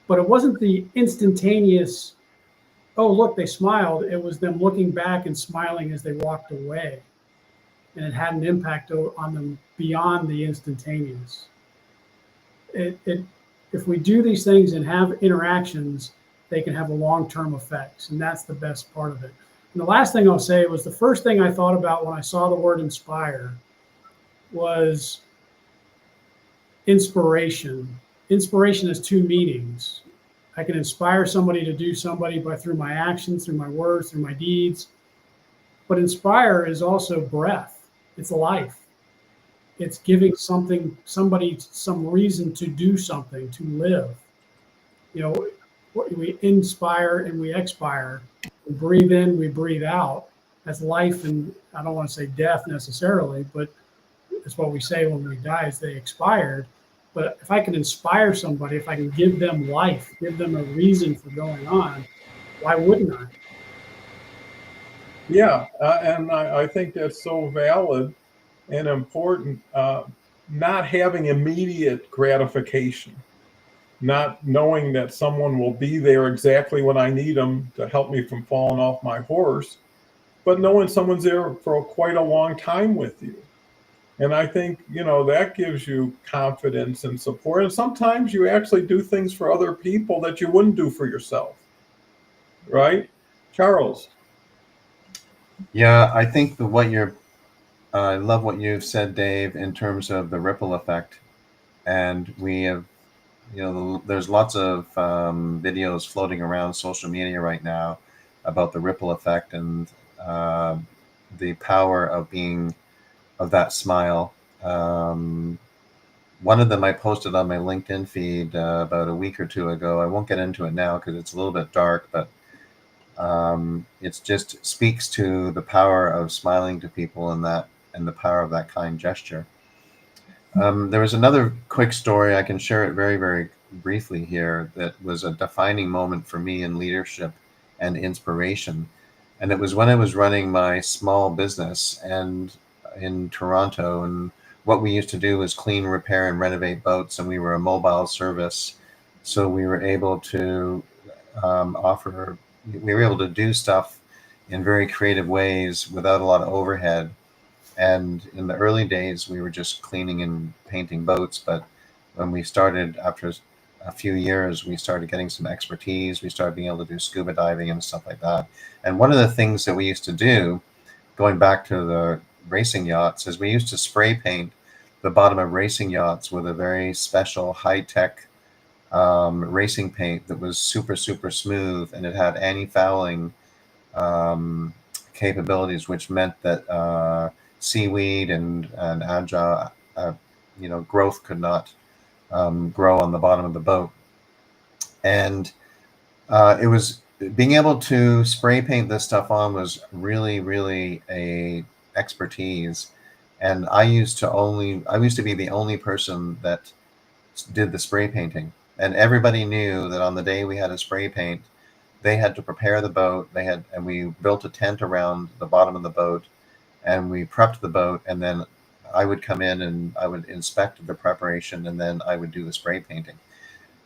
S2: But it wasn't the instantaneous, oh, look, they smiled. It was them looking back and smiling as they walked away. And it had an impact on them beyond the instantaneous. If we do these things and have interactions, they can have a long-term effects, and that's the best part of it. And the last thing I'll say was the first thing I thought about when I saw the word inspire was inspiration. Inspiration has two meanings. I can inspire somebody to do somebody through my actions, through my words, through my deeds. But inspire is also breath. It's life. It's giving somebody some reason to do something, to live. You know, we inspire and we expire. We breathe in, we breathe out. That's life, and I don't want to say death necessarily, but it's what we say when we die is they expired. But if I can inspire somebody, if I can give them life, give them a reason for going on, why wouldn't I?
S1: Yeah, and I think that's so valid and important. Not having immediate gratification, not knowing that someone will be there exactly when I need them to help me from falling off my horse, but knowing someone's there for quite a long time with you. And I think, that gives you confidence and support. And sometimes you actually do things for other people that you wouldn't do for yourself. Right? Charles.
S3: Yeah, I think I love what you've said, Dave, in terms of the ripple effect. And we have, there's lots of videos floating around social media right now about the ripple effect and the power of that smile. One of them I posted on my LinkedIn feed about a week or two ago. I won't get into it now because it's a little bit dark, but it just speaks to the power of smiling to people and the power of that kind gesture. There was another quick story. I can share it very, very briefly here that was a defining moment for me in leadership and inspiration. And it was when I was running my small business and in Toronto, and what we used to do was clean, repair, and renovate boats, and we were a mobile service. So we were able to we were able to do stuff in very creative ways without a lot of overhead. And in the early days, we were just cleaning and painting boats. But when we started, after a few years, we started getting some expertise. We started being able to do scuba diving and stuff like that. And one of the things that we used to do, going back to the racing yachts, is we used to spray paint the bottom of racing yachts with a very special high-tech racing paint that was super, super smooth, and it had anti-fouling capabilities, which meant that seaweed and agile, growth could not grow on the bottom of the boat. And it was being able to spray paint this stuff on was really, really a expertise. And I used to be the only person that did the spray painting. And everybody knew that on the day we had a spray paint, they had to prepare the boat. And we built a tent around the bottom of the boat, and we prepped the boat. And then I would come in and I would inspect the preparation, and then I would do the spray painting.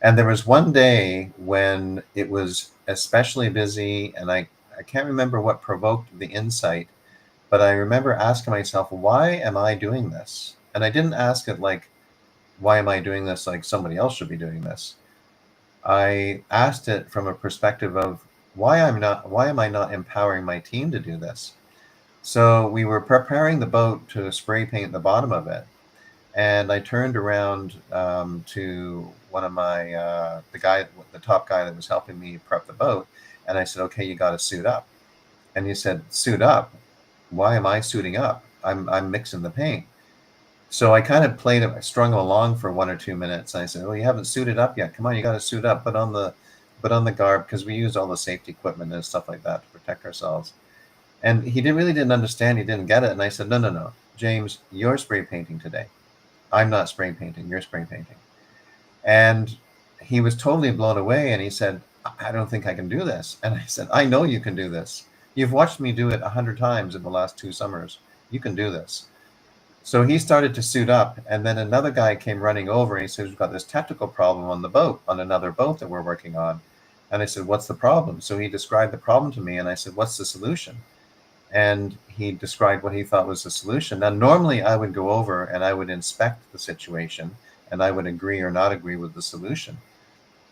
S3: And there was one day when it was especially busy, and I can't remember what provoked the insight, but I remember asking myself, why am I doing this? And I didn't ask it like, why am I doing this like somebody else should be doing this? I asked it from a perspective of why am I not empowering my team to do this? So we were preparing the boat to spray paint the bottom of it. And I turned around to one of my, the top guy that was helping me prep the boat. And I said, okay, you got to suit up. And he said, suit up? Why am I suiting up? I'm mixing the paint. So I kind of strung him along for 1 or 2 minutes. I said, well, you haven't suited up yet. Come on, you got to suit up, put on the garb, because we used all the safety equipment and stuff like that to protect ourselves. And he really didn't understand. He didn't get it. And I said, no, James, you're spray painting today. I'm not spray painting. You're spray painting. And he was totally blown away. And he said, I don't think I can do this. And I said, I know you can do this. You've watched me do it 100 times in the last 2 summers. You can do this. So he started to suit up, and then another guy came running over and he said, we've got this technical problem on the boat, on another boat that we're working on. And I said, what's the problem? So he described the problem to me, and I said, what's the solution? And he described what he thought was the solution. Now, normally I would go over and I would inspect the situation, and I would agree or not agree with the solution.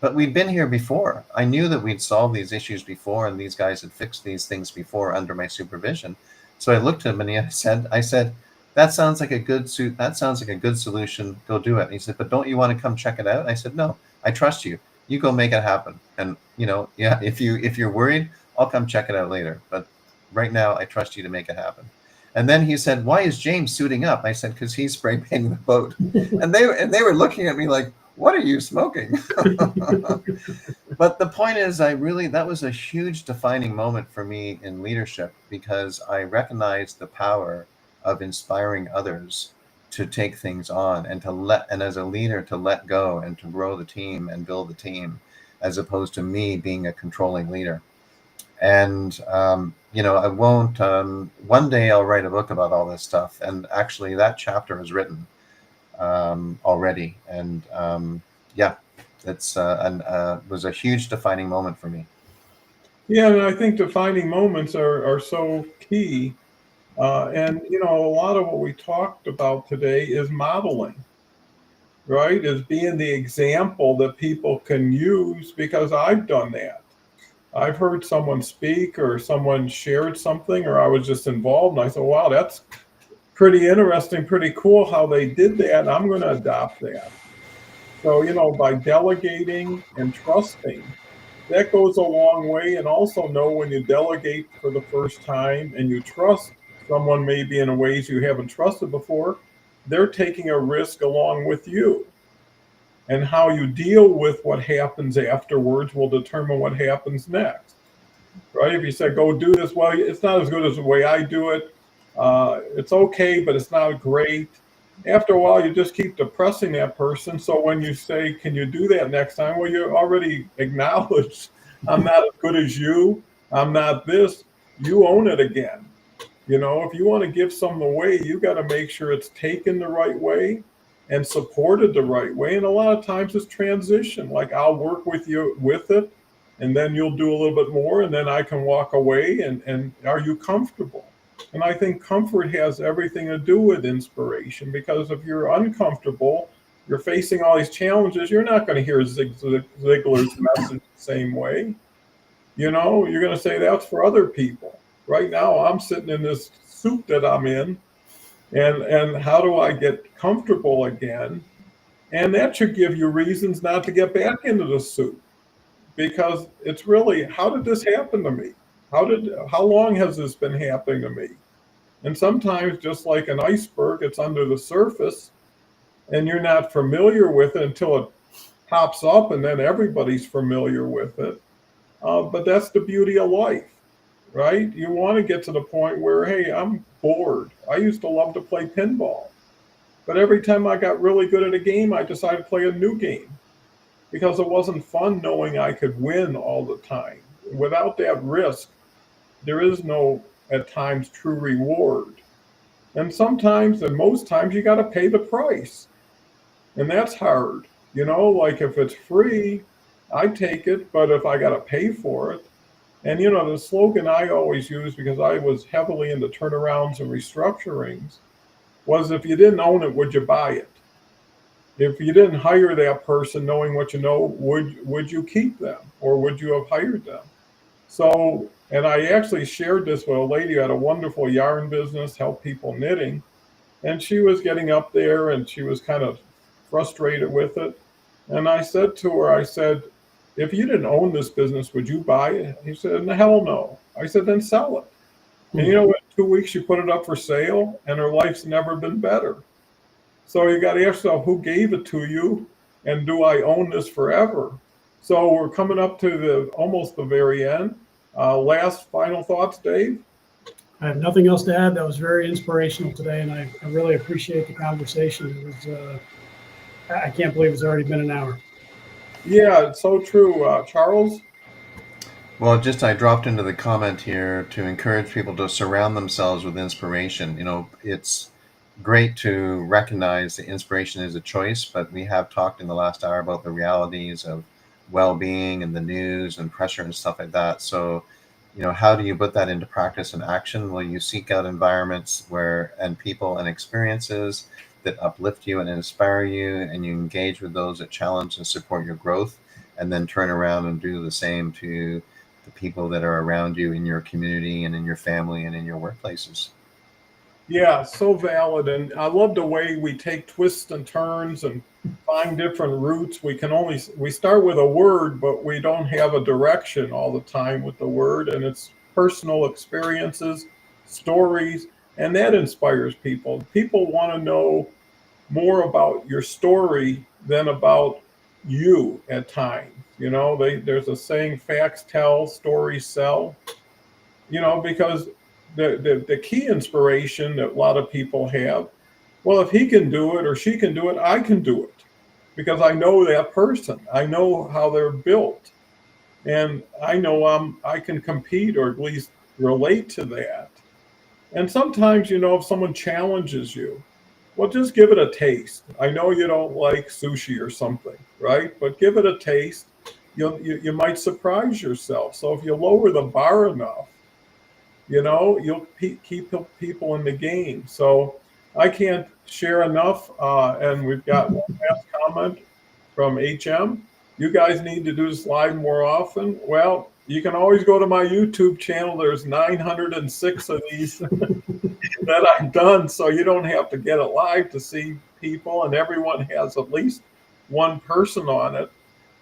S3: But we'd been here before. I knew that we'd solved these issues before, and these guys had fixed these things before under my supervision. So I looked at him and I said, that sounds like a good solution. Go do it. And he said, but don't you want to come check it out? And I said, no, I trust you. You go make it happen. And yeah, if you're worried, I'll come check it out later. But right now, I trust you to make it happen. And then he said, why is James suiting up? I said, because he's spray painting the boat. and they were looking at me like, what are you smoking? But the point is, that was a huge defining moment for me in leadership, because I recognized the power of inspiring others to take things on, and as a leader to let go and to grow the team and build the team, as opposed to me being a controlling leader. And I won't. One day I'll write a book about all this stuff, and actually that chapter is written already. And it's was a huge defining moment for me.
S1: Yeah, and I think defining moments are so key. And a lot of what we talked about today is modeling, right? Is being the example that people can use, because I've done that. I've heard someone speak, or someone shared something, or I was just involved, and I thought, wow, that's pretty interesting, pretty cool how they did that, and I'm going to adopt that. So, by delegating and trusting, that goes a long way. And also know when you delegate for the first time and you trust someone maybe in ways you haven't trusted before, they're taking a risk along with you. And how you deal with what happens afterwards will determine what happens next, right? If you say, go do this, well, it's not as good as the way I do it. It's okay, but it's not great. After a while, you just keep depressing that person. So when you say, can you do that next time? Well, you already acknowledged, I'm not as good as you. I'm not this. You own it again. If you want to give something away, you got to make sure it's taken the right way and supported the right way. And a lot of times it's transition. Like, I'll work with you with it, and then you'll do a little bit more, and then I can walk away. And are you comfortable? And I think comfort has everything to do with inspiration, because if you're uncomfortable, you're facing all these challenges, you're not going to hear Zig Ziglar's message the same way. You're going to say that's for other people. Right now, I'm sitting in this suit that I'm in, and how do I get comfortable again? And that should give you reasons not to get back into the suit, because it's really, how did this happen to me? How long has this been happening to me? And sometimes, just like an iceberg, it's under the surface, and you're not familiar with it until it pops up, and then everybody's familiar with it. But that's the beauty of life, right? You want to get to the point where, hey, I'm bored. I used to love to play pinball, but every time I got really good at a game, I decided to play a new game, because it wasn't fun knowing I could win all the time. Without that risk, there is no, at times, true reward. And sometimes, and most times, you got to pay the price. And that's hard. Like, if it's free, I take it, but if I got to pay for it. And, the slogan I always use, because I was heavily into turnarounds and restructurings, was, if you didn't own it, would you buy it? If you didn't hire that person knowing what you know, would you keep them, or would you have hired them? So, and I actually shared this with a lady who had a wonderful yarn business, helped people knitting, and she was getting up there and she was kind of frustrated with it. And I said to her, if you didn't own this business, would you buy it? He said, hell no. I said, then sell it. And in 2 weeks, she put it up for sale, and her life's never been better. So you got to ask yourself, who gave it to you, and do I own this forever? So we're coming up to almost the very end. Last final thoughts, Dave?
S2: I have nothing else to add. That was very inspirational today, and I really appreciate the conversation. It was, I can't believe it's already been an hour.
S1: Yeah, it's so true. Charles?
S3: Well, I dropped into the comment here to encourage people to surround themselves with inspiration. great to recognize that inspiration is a choice, but we have talked in the last hour about the realities of well-being and the news and pressure and stuff like that. So, how do you put that into practice and action? Well, you seek out environments and people and experiences that uplift you and inspire you, and you engage with those that challenge and support your growth, and then turn around and do the same to the people that are around you in your community and in your family and in your workplaces.
S1: Yeah, so valid. And I love the way we take twists and turns and find different routes. We start with a word, but we don't have a direction all the time with the word. And it's personal experiences, stories, and that inspires people. People want to know more about your story than about you at times. There's a saying, facts tell, stories sell, because the key inspiration that a lot of people have, well, if he can do it or she can do it, I can do it because I know that person. I know how they're built, and I know I can compete or at least relate to that. And sometimes, if someone challenges you, well, just give it a taste. I know you don't like sushi or something, right? But give it a taste. You might surprise yourself. So if you lower the bar enough, you'll keep people in the game. So I can't share enough. And we've got one last comment from HM. You guys need to do this live more often. Well, you can always go to my YouTube channel. There's 906 of these that I've done. So you don't have to get it live to see people. And everyone has at least one person on it.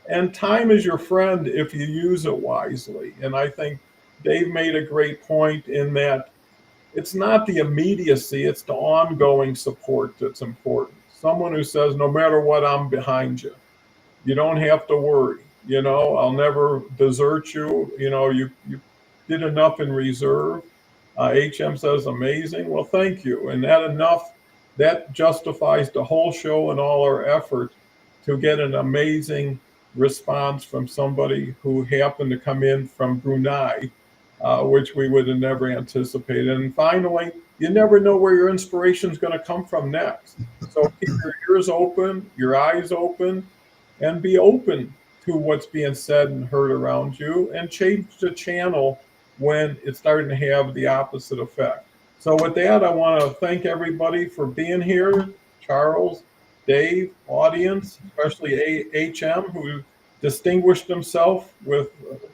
S1: And time is your friend if you use it wisely. And I think Dave made a great point in that it's not the immediacy, it's the ongoing support that's important. Someone who says, no matter what, I'm behind you. You don't have to worry. I'll never desert you. You did enough in reserve. HM says, amazing. Well, thank you. And that justifies the whole show and all our effort to get an amazing response from somebody who happened to come in from Brunei, which we would have never anticipated. And finally, you never know where your inspiration is going to come from next. So keep your ears open, your eyes open, and be open to what's being said and heard around you, and change the channel when it's starting to have the opposite effect. So with that, I want to thank everybody for being here. Charles, Dave, audience, especially HM, who distinguished himself with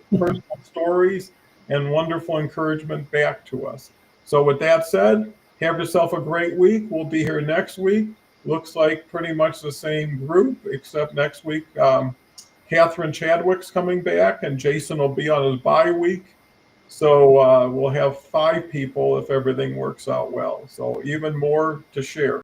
S1: personal stories and wonderful encouragement back to us. So with that said, have yourself a great week. We'll be here next week. Looks like pretty much the same group, except next week, Catherine Chadwick's coming back and Jason will be on his bye week. So we'll have 5 people if everything works out well. So even more to share.